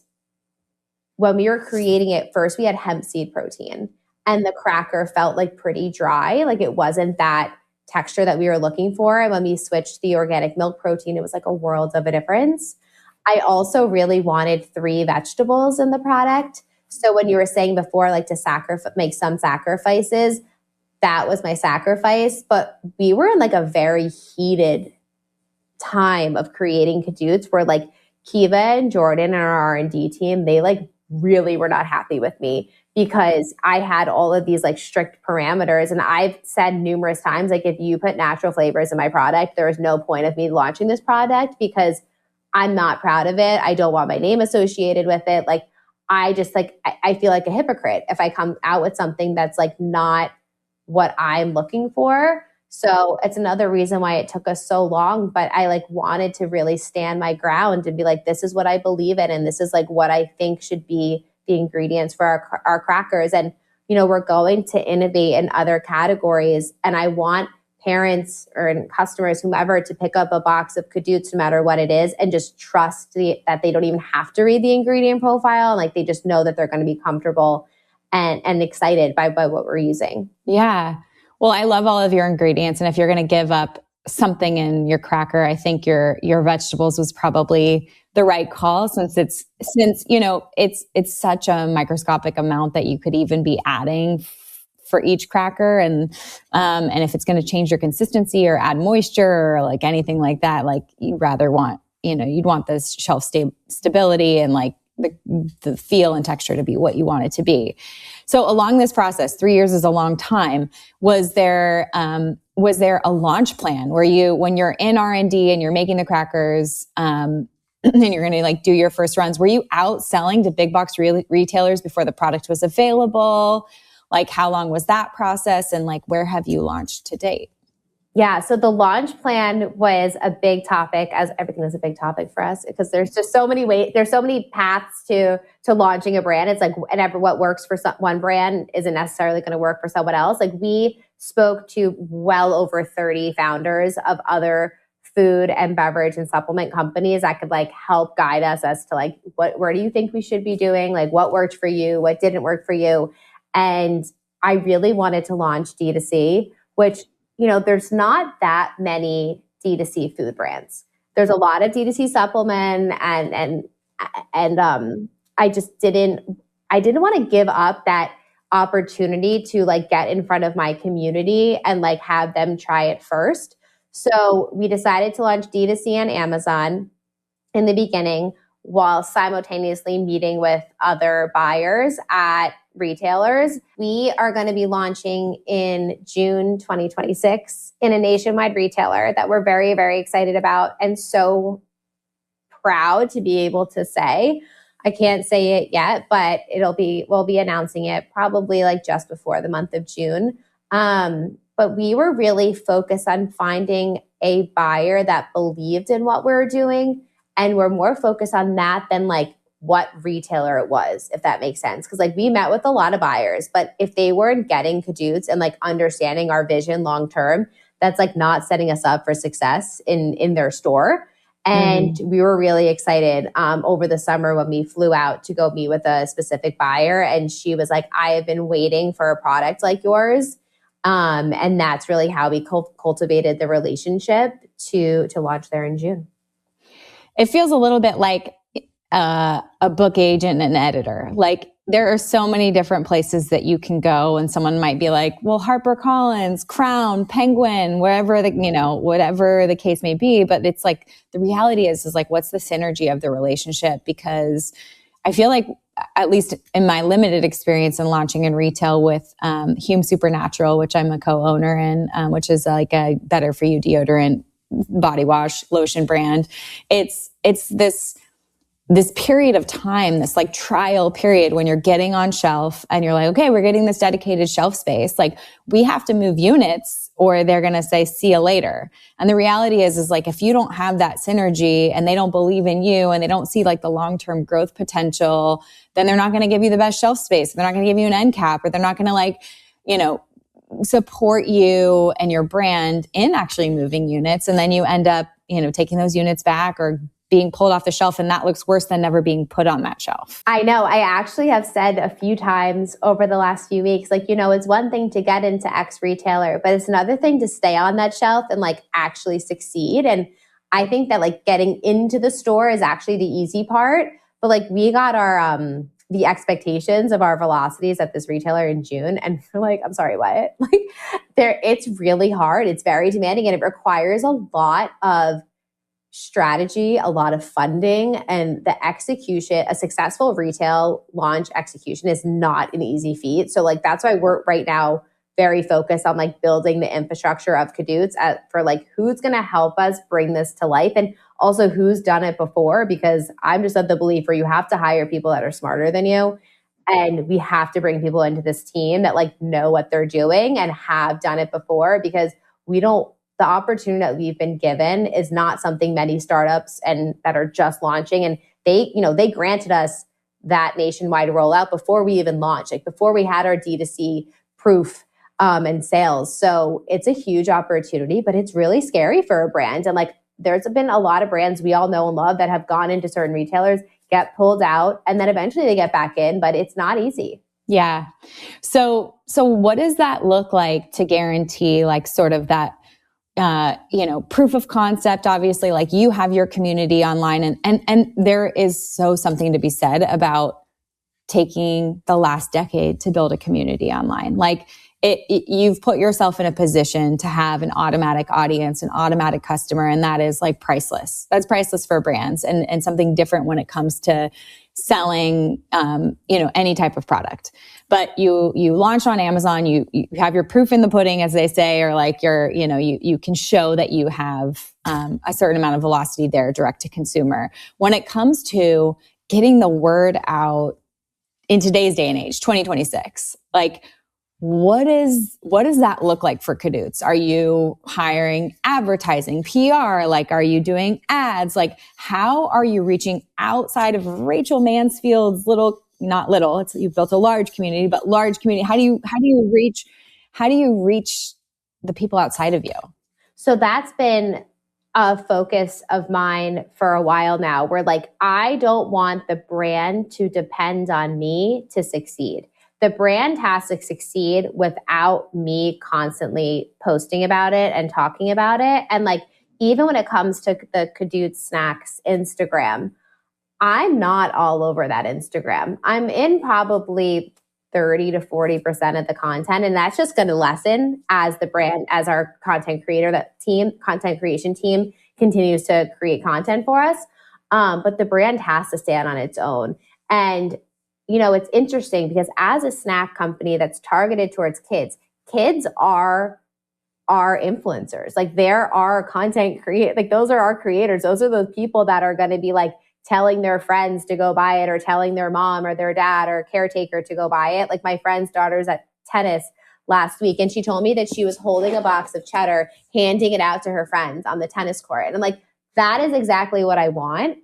when we were creating it first, we had hemp seed protein, and the cracker felt like pretty dry. Like it wasn't that texture that we were looking for. And when we switched the organic milk protein, it was like a world of a difference. I also really wanted 3 vegetables in the product. So when you were saying before, like to make some sacrifices, that was my sacrifice. But we were in like a very heated time of creating cadootz where like Kiva and Jordan and our R&D team, they like really were not happy with me because I had all of these like strict parameters. And I've said numerous times, like if you put natural flavors in my product, there is no point of me launching this product because I'm not proud of it. I don't want my name associated with it. Like, I just like, I feel like a hypocrite if I come out with something that's like not what I'm looking for. So it's another reason why it took us so long, but I like wanted to really stand my ground and be like, this is what I believe in. And this is like what I think should be the ingredients for our crackers. And, we're going to innovate in other categories. And I want parents or customers, whomever, to pick up a box of cadootz no matter what it is and just trust that they don't even have to read the ingredient profile. And like they just know that they're going to be comfortable and excited by what we're using. Yeah. Well, I love all of your ingredients. And if you're going to give up something in your cracker, I think your vegetables was probably the right call since it's such a microscopic amount that you could even be adding for each cracker, and if it's going to change your consistency or add moisture or like anything like that, like you'd want this shelf stability and like the feel and texture to be what you want it to be. So along this process, 3 years is a long time. Was there a launch plan where when you're in R&D and you're making the crackers, and you're going to like do your first runs, were you out selling to big box retailers before the product was available? Like how long was that process, and like where have you launched to date? Yeah, so the launch plan was a big topic, as everything was a big topic for us, because there's just so many ways, there's so many paths to launching a brand. It's like, and what works for one brand isn't necessarily going to work for someone else. Like we spoke to well over 30 founders of other food and beverage and supplement companies that could like help guide us as to like, where do you think we should be doing? Like what worked for you? What didn't work for you? And I really wanted to launch D2C, which, there's not that many D2C food brands. There's a lot of D2C supplement and I just didn't want to give up that opportunity to like get in front of my community and like have them try it first. So we decided to launch D2C on Amazon in the beginning while simultaneously meeting with other buyers at retailers. We are going to be launching in June 2026 in a nationwide retailer that we're very, very excited about and so proud to be able to say. I can't say it yet, but we'll be announcing it probably like just before the month of June. But we were really focused on finding a buyer that believed in what we were doing, and we're more focused on that than like what retailer it was, if that makes sense. Because like we met with a lot of buyers, but if they weren't getting cadootz and like understanding our vision long term, that's like not setting us up for success in their store. And we were really excited over the summer when we flew out to go meet with a specific buyer, and she was like, I have been waiting for a product like yours. And that's really how we cultivated the relationship to launch there in June. It feels a little bit like a book agent and an editor. Like there are so many different places that you can go, and someone might be like, well, HarperCollins, Crown, Penguin, whatever the case may be. But it's like, the reality is like, what's the synergy of the relationship? Because I feel like, at least in my limited experience in launching in retail with Hume Supernatural, which I'm a co-owner in, which is like a better for you deodorant, body wash, lotion brand. It's this period of time, this like trial period when you're getting on shelf and you're like, okay, we're getting this dedicated shelf space. Like we have to move units or they're going to say, see you later. And the reality is like, if you don't have that synergy and they don't believe in you and they don't see like the long-term growth potential, then they're not going to give you the best shelf space. They're not going to give you an end cap, or they're not going to like, support you and your brand in actually moving units. And then you end up, taking those units back or being pulled off the shelf, and that looks worse than never being put on that shelf. I know. I actually have said a few times over the last few weeks, like, it's one thing to get into X retailer, but it's another thing to stay on that shelf and like actually succeed. And I think that like getting into the store is actually the easy part, but like we got our, the expectations of our velocities at this retailer in June. And we're like, I'm sorry, what? Like it's really hard. It's very demanding, and it requires a lot of strategy, a lot of funding, and the execution. A successful retail launch execution is not an easy feat. So like, that's why we're right now very focused on like building the infrastructure of cadootz for like who's going to help us bring this to life, and also who's done it before, because I'm just of the belief where you have to hire people that are smarter than you. And we have to bring people into this team that like know what they're doing and have done it before, because the opportunity that we've been given is not something many startups and that are just launching. And they granted us that nationwide rollout before we even launched, like before we had our D2C proof and sales. So it's a huge opportunity, but it's really scary for a brand. And like, there's been a lot of brands we all know and love that have gone into certain retailers, get pulled out, and then eventually they get back in, but it's not easy. Yeah. So what does that look like to guarantee like sort of that, proof of concept? Obviously, like you have your community online, and there is something to be said about taking the last decade to build a community online. Like you've put yourself in a position to have an automatic audience, an automatic customer, and that is like priceless. That's priceless for brands, and something different when it comes to selling, any type of product. But you launch on Amazon, you have your proof in the pudding, as they say, or like you can show that you have a certain amount of velocity there direct to consumer. When it comes to getting the word out in today's day and age, 2026, like what does that look like for cadootz? Are you hiring advertising, PR? Like, are you doing ads? Like, how are you reaching outside of Rachel Mansfield's you've built a large community, but large community. How do you reach the people outside of you? So that's been a focus of mine for a while now, where like, I don't want the brand to depend on me to succeed. The brand has to succeed without me constantly posting about it and talking about it. And like, even when it comes to the cadootz snacks Instagram, I'm not all over that Instagram. I'm in probably 30 to 40% of the content. And that's just going to lessen as the brand, as our content creation team continues to create content for us. But the brand has to stand on its own. And it's interesting because as a snack company that's targeted towards kids are influencers. Like, there are content like those are our creators. Those are those people that are going to be like telling their friends to go buy it, or telling their mom or their dad or caretaker to go buy it. Like, my friend's daughter's at tennis last week, and she told me that she was holding a box of cheddar, handing it out to her friends on the tennis court. And I'm like, that is exactly what I want.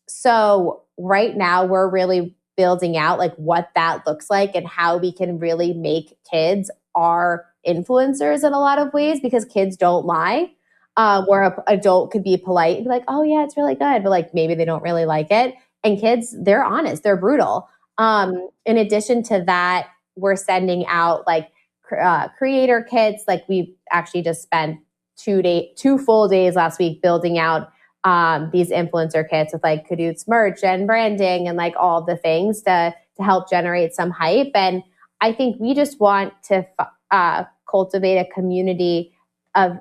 So right now we're really building out like what that looks like and how we can really make kids our influencers in a lot of ways, because kids don't lie. Where an adult could be polite and be like, oh yeah, it's really good, but like maybe they don't really like it. And kids, they're honest, they're brutal. In addition to that, we're sending out like creator kits. Like, we actually just spent 2 full days last week building out these influencer kits with like cadootz merch and branding and like all the things to help generate some hype. And I think we just want to cultivate a community of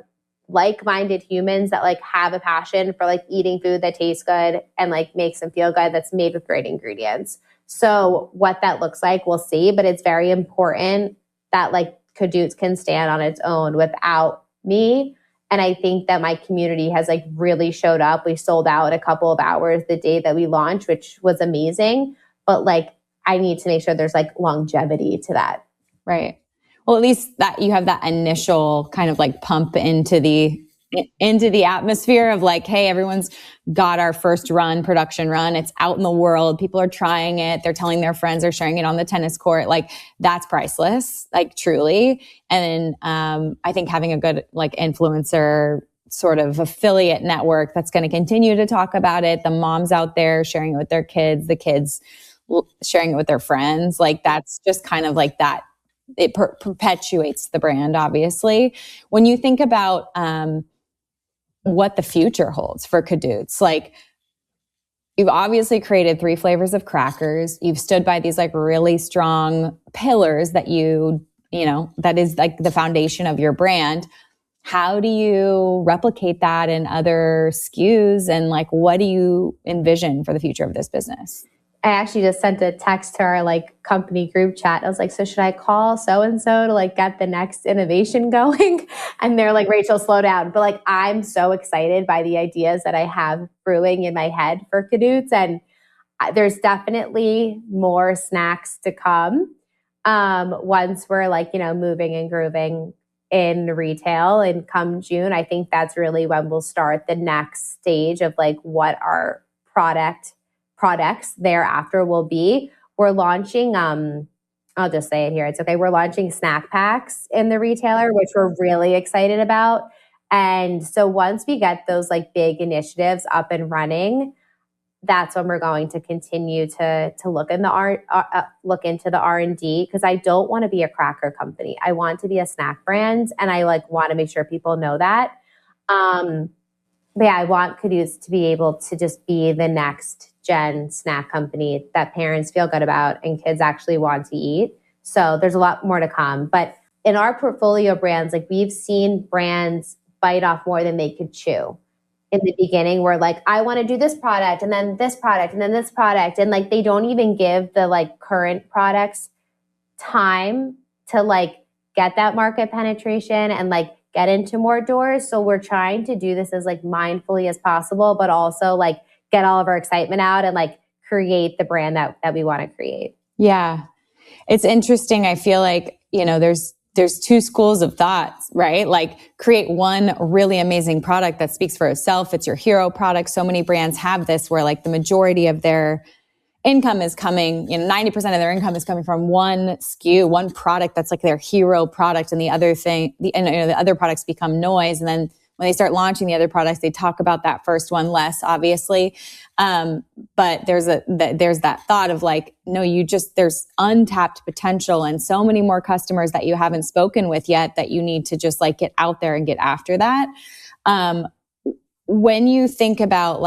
like-minded humans that like have a passion for like eating food that tastes good and like makes them feel good, that's made with great ingredients. So what that looks like, we'll see, but it's very important that like cadootz can stand on its own without me. And I think that my community has like really showed up. We sold out in a couple of hours the day that we launched, which was amazing. But like, I need to make sure there's like longevity to that. Right. Well, at least that you have that initial kind of like pump into the atmosphere of like, hey, everyone's got our first production run. It's out in the world. People are trying it. They're telling their friends, they're sharing it on the tennis court. Like, that's priceless, like truly. And I think having a good like influencer sort of affiliate network that's going to continue to talk about it. The moms out there sharing it with their kids, the kids sharing it with their friends. Like, that's just kind of like that. It perpetuates the brand, obviously. When you think about what the future holds for cadootz, like, you've obviously created 3 flavors of crackers. You've stood by these like really strong pillars that that is like the foundation of your brand. How do you replicate that in other SKUs? And like, what do you envision for the future of this business? I actually just sent a text to our like company group chat. I was like, so should I call so-and-so to like get the next innovation going? And they're like, Rachel, slow down. But like, I'm so excited by the ideas that I have brewing in my head for cadootz. And there's definitely more snacks to come once we're like, moving and grooving in retail. And come June, I think that's really when we'll start the next stage of like what our products thereafter will be. We're launching, I'll just say it here, it's okay. We're launching snack packs in the retailer, which we're really excited about. And so once we get those like big initiatives up and running, that's when we're going to continue to look into the R&D, because I don't want to be a cracker company. I want to be a snack brand, and I like want to make sure people know that. But yeah, I want cadootz to be able to just be the next gen snack company that parents feel good about and kids actually want to eat. So there's a lot more to come. But in our portfolio brands, like we've seen brands bite off more than they could chew. In the beginning, we're like, I want to do this product and then this product and then this product. And like, they don't even give the like current products time to like get that market penetration and like get into more doors. So we're trying to do this as like mindfully as possible, but also like get all of our excitement out and like create the brand that we want to create. Yeah. It's interesting. I feel like, there's two schools of thought, right? Like create one really amazing product that speaks for itself. It's your hero product. So many brands have this where like the majority of their income is coming, 90% of their income is coming from one SKU, one product that's like their hero product. And the other thing, the other products become noise. And then when they start launching the other products, they talk about that first one less, obviously. But there's that thought of like, no, there's untapped potential and so many more customers that you haven't spoken with yet that you need to just like get out there and get after that. When you think about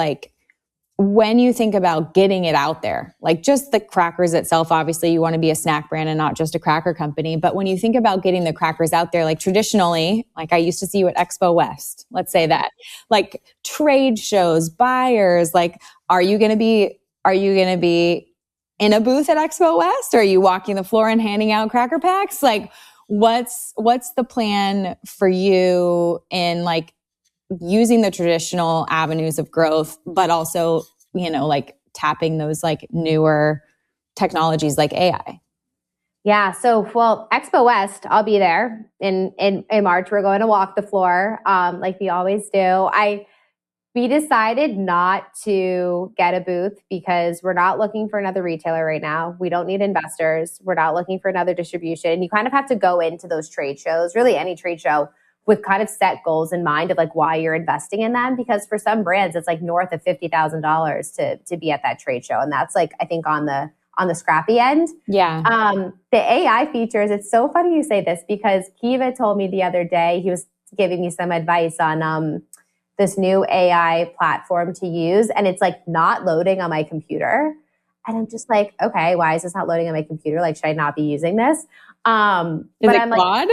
getting it out there, like just the crackers itself, obviously you want to be a snack brand and not just a cracker company. But when you think about getting the crackers out there, like traditionally, like I used to see you at Expo West, let's say that, like trade shows, buyers, like, are you going to be in a booth at Expo West? Or are you walking the floor and handing out cracker packs? Like what's the plan for you in like using the traditional avenues of growth, but also, like tapping those like newer technologies like AI? Yeah. So, Expo West, I'll be there in March. We're going to walk the floor, like we always do. We decided not to get a booth because we're not looking for another retailer right now. We don't need investors. We're not looking for another distribution. You kind of have to go into those trade shows, really any trade show, with kind of set goals in mind of like why you're investing in them. Because for some brands, it's like north of $50,000 to be at that trade show. And that's like, I think on the scrappy end. Yeah. The AI features, it's so funny you say this because Kiva told me the other day, he was giving me some advice on this new AI platform to use. And it's like not loading on my computer. And I'm just like, okay, why is this not loading on my computer? Like, should I not be using this? But I'm Claude? like,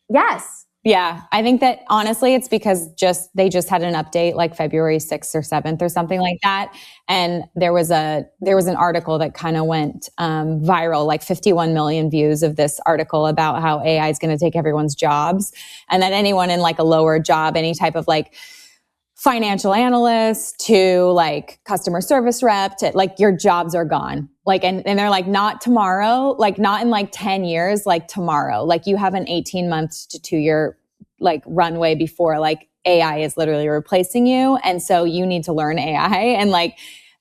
yes. Yeah, I think that honestly, it's because they just had an update like February 6th or 7th or something like that. And there was an article that kind of went viral, like 51 million views of this article about how AI is going to take everyone's jobs. And that anyone in like a lower job, any type of like financial analyst to like customer service rep to like your jobs are gone. Like, and they're like, not tomorrow, like not in like 10 years, like tomorrow, like you have an 18 months to 2 year like runway before like AI is literally replacing you. And so you need to learn AI. And like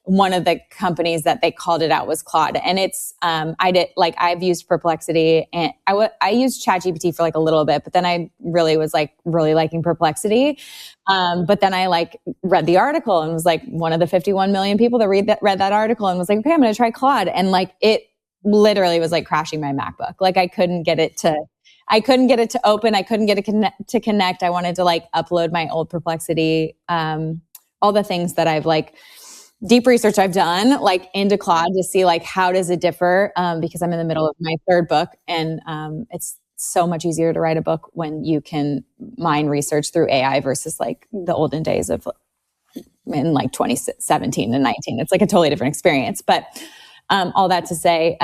one of the companies that they called it out was Claude. And it's, I've used Perplexity and I used ChatGPT for like a little bit, but then I really was like really liking Perplexity. But then I like read the article and was like one of the 51 million people that read that article and was like, okay, I'm going to try Claude. And like, it literally was like crashing my MacBook. Like I couldn't get it to open. I couldn't get it to connect. I wanted to like upload my old Perplexity, all the things that I've like deep research I've done like into Claude to see like, how does it differ? Because I'm in the middle of my third book and, it's so much easier to write a book when you can mine research through AI versus like the olden days of in like 2017 and 19. It's like a totally different experience, but all that to say,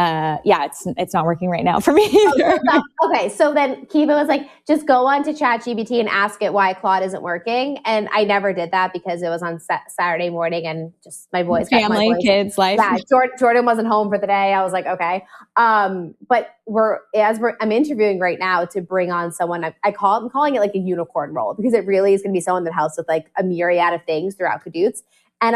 it's not working right now for me either. Okay, so then Kiva was like, just go on to ChatGPT and ask it why Claude isn't working. And I never did that because it was on Saturday morning and just my boys. Family, kids, life. Yeah, Jordan wasn't home for the day. I was like, okay. But I'm interviewing right now to bring on someone. I'm calling it like a unicorn role because it really is going to be someone that helps with like a myriad of things throughout cadootz. And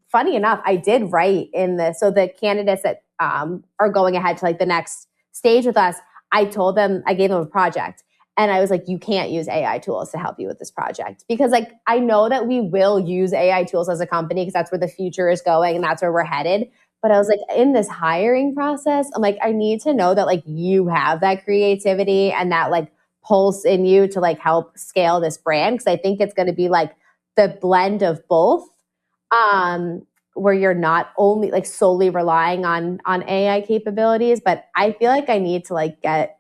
funny enough, I did write so the candidates that are going ahead to like the next stage with us, I gave them a project and I was like, you can't use AI tools to help you with this project because like, I know that we will use AI tools as a company because that's where the future is going and that's where we're headed. But I was like, in this hiring process, I'm like, I need to know that like you have that creativity and that like pulse in you to like help scale this brand. Cause I think it's going to be like the blend of both. where you're not only like solely relying on AI capabilities, but I feel like I need to like get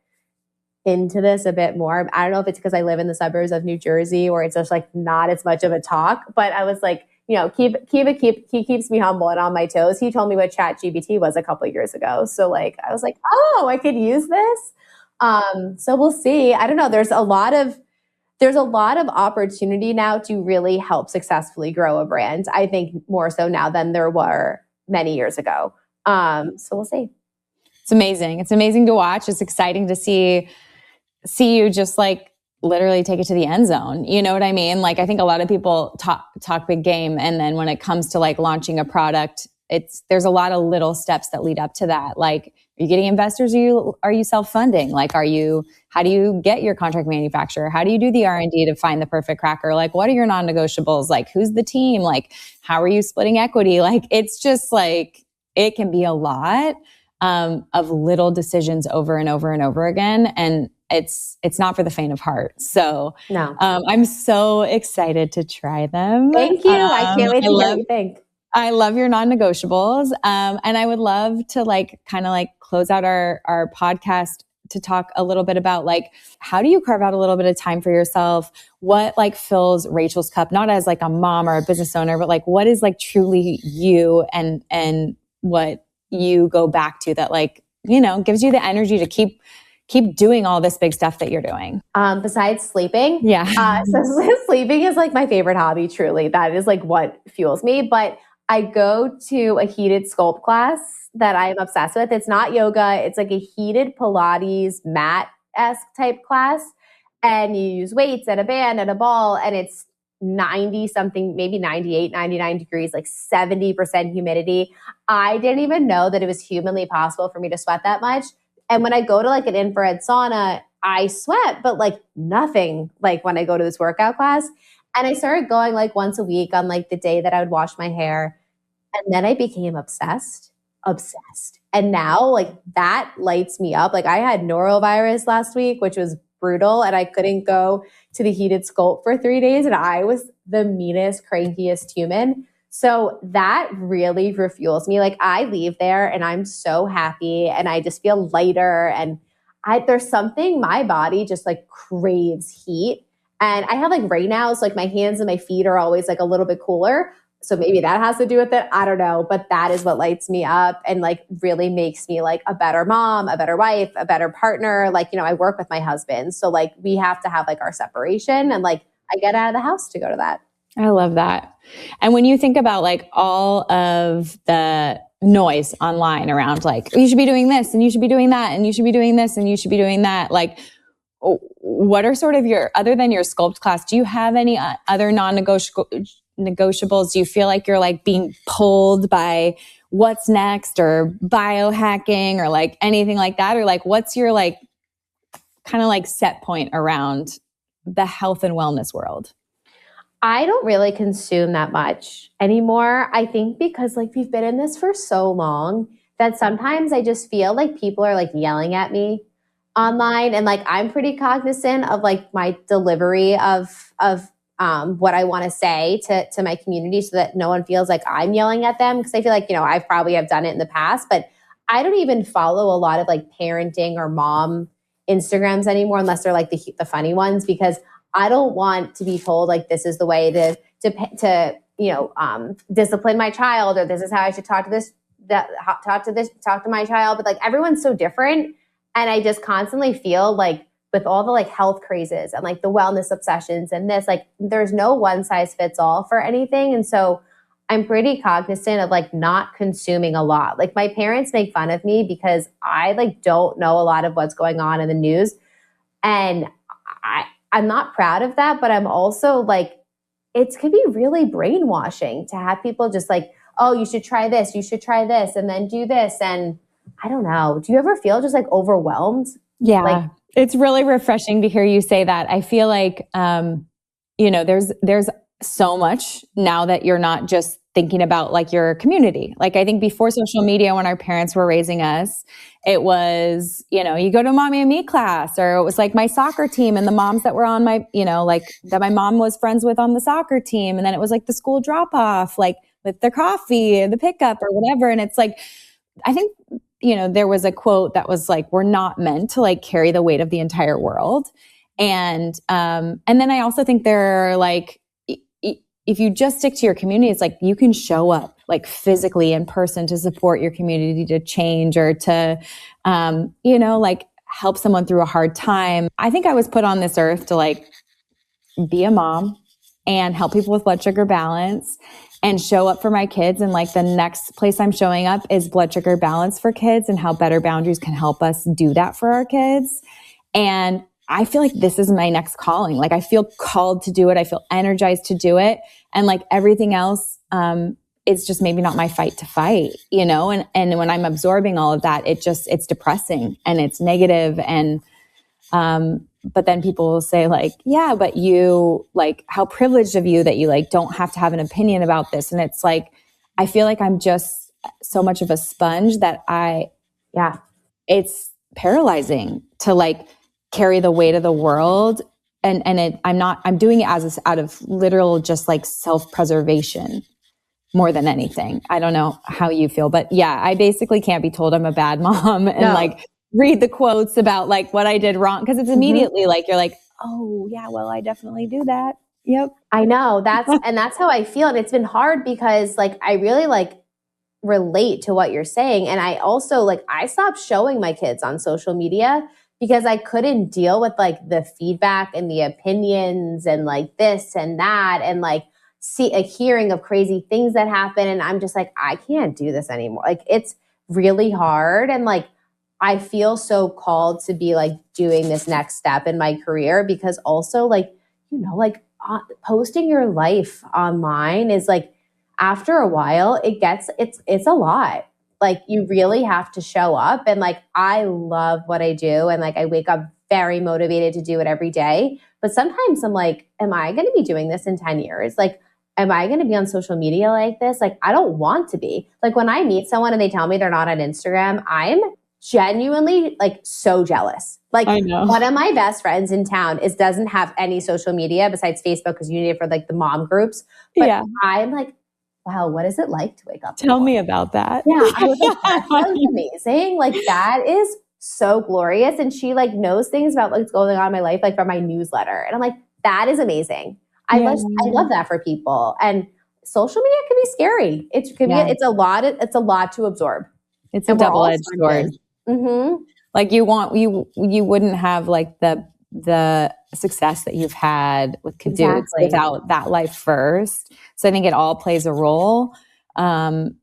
into this a bit more. I don't know if it's because I live in the suburbs of New Jersey where it's just like not as much of a talk, but I was like, you know, he keeps me humble and on my toes. He told me what ChatGPT was a couple of years ago. So like, I was like, oh, I could use this. So we'll see. I don't know. There's a lot of opportunity now to really help successfully grow a brand. I think more so now than there were many years ago. So we'll see. It's amazing. It's amazing to watch. It's exciting to see you just like literally take it to the end zone. You know what I mean? Like, I think a lot of people talk big game. And then when it comes to like launching a product, there's a lot of little steps that lead up to that. Like, are you getting investors? Are you self-funding? Like, how do you get your contract manufacturer? How do you do the R&D to find the perfect cracker? Like, what are your non-negotiables? Like, who's the team? Like, how are you splitting equity? Like, it's just like, it can be a lot of little decisions over and over and over again. And it's not for the faint of heart. So no. I'm so excited to try them. Thank you. I can't wait to hear what you think. I love your non-negotiables. And I would love to like kind of like close out our podcast to talk a little bit about like, how do you carve out a little bit of time for yourself? What like fills Rachel's cup, not as like a mom or a business owner, but like what is like truly you and what you go back to that like, you know, gives you the energy to keep doing all this big stuff that you're doing? Besides sleeping. Yeah. So sleeping is like my favorite hobby, truly. That is like what fuels me. But I go to a heated sculpt class that I'm obsessed with. It's not yoga. It's like a heated Pilates mat-esque type class. And you use weights and a band and a ball. And it's 90 something, maybe 98, 99 degrees, like 70% humidity. I didn't even know that it was humanly possible for me to sweat that much. And when I go to like an infrared sauna, I sweat, but like nothing like when I go to this workout class. And I started going like once a week on like the day that I would wash my hair. And then I became obsessed. And now like that lights me up. Like I had norovirus last week, which was brutal. And I couldn't go to the heated sculpt for 3 days. And I was the meanest, crankiest human. So that really refuels me. Like I leave there and I'm so happy and I just feel lighter. And there's something, my body just like craves heat. And I have like right now, so like my hands and my feet are always like a little bit cooler. So maybe that has to do with it. I don't know. But that is what lights me up and like really makes me like a better mom, a better wife, a better partner. Like, you know, I work with my husband. So like we have to have like our separation and like I get out of the house to go to that. I love that. And when you think about like all of the noise online around like, you should be doing this and you should be doing that and you should be doing this and you should be doing that. Like, what are sort of other than your sculpt class, do you have any other non-negotiables? Do you feel like you're like being pulled by what's next or biohacking or like anything like that? Or like, what's your like kind of like set point around the health and wellness world? I don't really consume that much anymore. I think because like we've been in this for so long that sometimes I just feel like people are like yelling at me online. And like, I'm pretty cognizant of like my delivery of what I want to say to my community so that no one feels like I'm yelling at them. Cause I feel like, you know, I probably have done it in the past, but I don't even follow a lot of like parenting or mom Instagrams anymore, unless they're like the funny ones, because I don't want to be told like this is the way to discipline my child, or this is how I should talk to my child. But like everyone's so different, and I just constantly feel like with all the like health crazes and like the wellness obsessions and this, like there's no one size fits all for anything, and so I'm pretty cognizant of like not consuming a lot. Like my parents make fun of me because I like don't know a lot of what's going on in the news, and I'm not proud of that, but I'm also like, it could be really brainwashing to have people just like, oh, you should try this, and then do this. And I don't know. Do you ever feel just like overwhelmed? Yeah. Like, it's really refreshing to hear you say that. I feel like, there's so much now that you're not just thinking about like your community. Like I think before social media, when our parents were raising us, it was, you go to mommy and me class, or it was like my soccer team and the moms that were on my, like that my mom was friends with on the soccer team. And then it was like the school drop off. Like with their coffee or the pickup or whatever. And it's like, I think, there was a quote that was like, we're not meant to like carry the weight of the entire world. And then I also think there are like, if you just stick to your community, it's like you can show up like physically in person to support your community, to change or to, like help someone through a hard time. I think I was put on this earth to like be a mom and help people with blood sugar balance and show up for my kids. And like the next place I'm showing up is blood sugar balance for kids and how better boundaries can help us do that for our kids. And I feel like this is my next calling. Like I feel called to do it. I feel energized to do it. And like everything else, it's just maybe not my fight to fight, and when I'm absorbing all of that, it's depressing and it's negative. And, but then people will say like, yeah, but you like, how privileged of you that you like, don't have to have an opinion about this. And it's like, I feel like I'm just so much of a sponge that it's paralyzing to like carry the weight of the world. And I'm doing it out of literal, just like self-preservation more than anything. I don't know how you feel, but yeah, I basically can't be told I'm a bad mom and like read the quotes about like what I did wrong. Cause it's immediately like, you're like, oh yeah, well, I definitely do that. Yep. I know that's how I feel. And it's been hard because like, I really like relate to what you're saying. And I also like, I stopped showing my kids on social media because I couldn't deal with like the feedback and the opinions and like this and that and like see a hearing of crazy things that happen. And I'm just like, I can't do this anymore. Like it's really hard. And like, I feel so called to be like doing this next step in my career because also like, posting your life online is like, after a while it's a lot. Like you really have to show up and like, I love what I do. And like, I wake up very motivated to do it every day. But sometimes I'm like, am I going to be doing this in 10 years? Like, am I going to be on social media like this? Like, I don't want to be. Like when I meet someone and they tell me they're not on Instagram, I'm genuinely like so jealous. Like one of my best friends in town doesn't have any social media besides Facebook because you need it for like the mom groups. But I'm like, wow, what is it like to wake up? Tell me about that. Yeah, I was like, that sounds amazing. Like that is so glorious. And she like knows things about what's going on in my life, like from my newsletter. And I'm like, that is amazing. I love that for people. And social media can be scary. It's a lot to absorb. It's a double-edged sword. Mm-hmm. Like you wouldn't have like the success that you've had with cadootz without that life first. So I think it all plays a role. And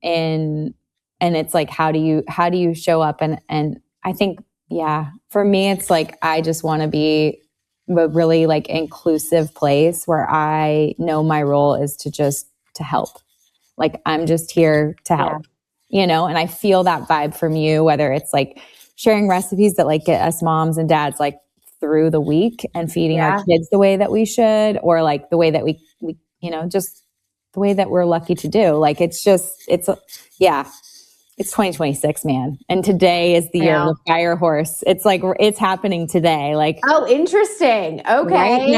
it's like, how do you show up? And I think, for me, it's like, I just want to be a really like inclusive place where I know my role is to help. Like I'm just here to help, and I feel that vibe from you, whether it's like sharing recipes that like get us moms and dads like through the week and feeding our kids the way that we should, or like the way that we just the way that we're lucky to do. Like it's 2026, man. And today is the year of the fire horse. It's like, it's happening today. Like, oh, interesting. Okay.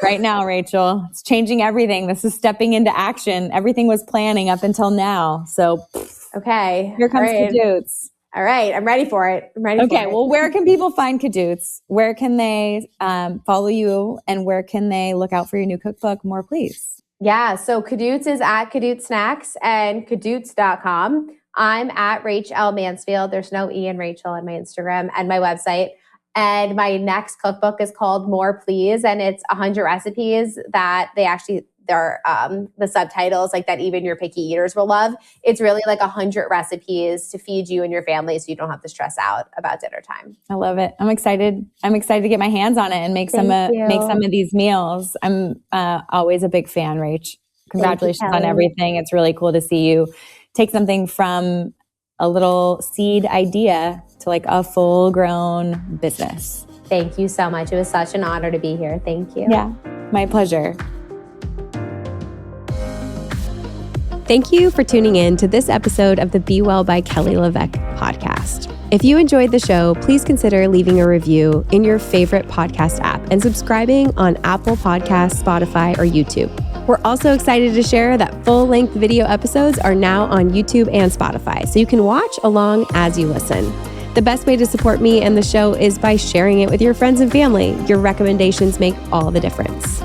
Right now, Rachel, it's changing everything. This is stepping into action. Everything was planning up until now. So, okay. Here comes cadootz. All right. I'm ready for it. Okay. Well, where can people find cadootz? Where can they follow you? And where can they look out for your new cookbook? More, please. Yeah. So cadootz is at cadootz snacks and cadootz.com. I'm at Rachel Mansfield. There's no E in Rachel on my Instagram and my website. And my next cookbook is called More Please. And it's 100 recipes that they're the subtitles like that even your picky eaters will love. It's really like 100 recipes to feed you and your family so you don't have to stress out about dinner time. I love it. I'm excited to get my hands on it and make some of these meals. I'm always a big fan, Rach. Congratulations on everything. It's really cool to see you take something from a little seed idea to like a full grown business. Thank you so much. It was such an honor to be here. Thank you. Yeah, my pleasure. Thank you for tuning in to this episode of the Be Well by Kelly LeVeque podcast. If you enjoyed the show, please consider leaving a review in your favorite podcast app and subscribing on Apple Podcasts, Spotify, or YouTube. We're also excited to share that full-length video episodes are now on YouTube and Spotify, so you can watch along as you listen. The best way to support me and the show is by sharing it with your friends and family. Your recommendations make all the difference.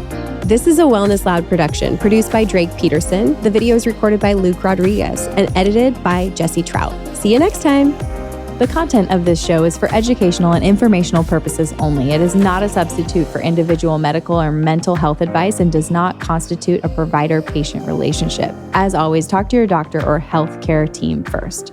This is a Wellness Loud production produced by Drake Peterson. The video is recorded by Luke Rodriguez and edited by Jesse Trout. See you next time. The content of this show is for educational and informational purposes only. It is not a substitute for individual medical or mental health advice and does not constitute a provider-patient relationship. As always, talk to your doctor or healthcare team first.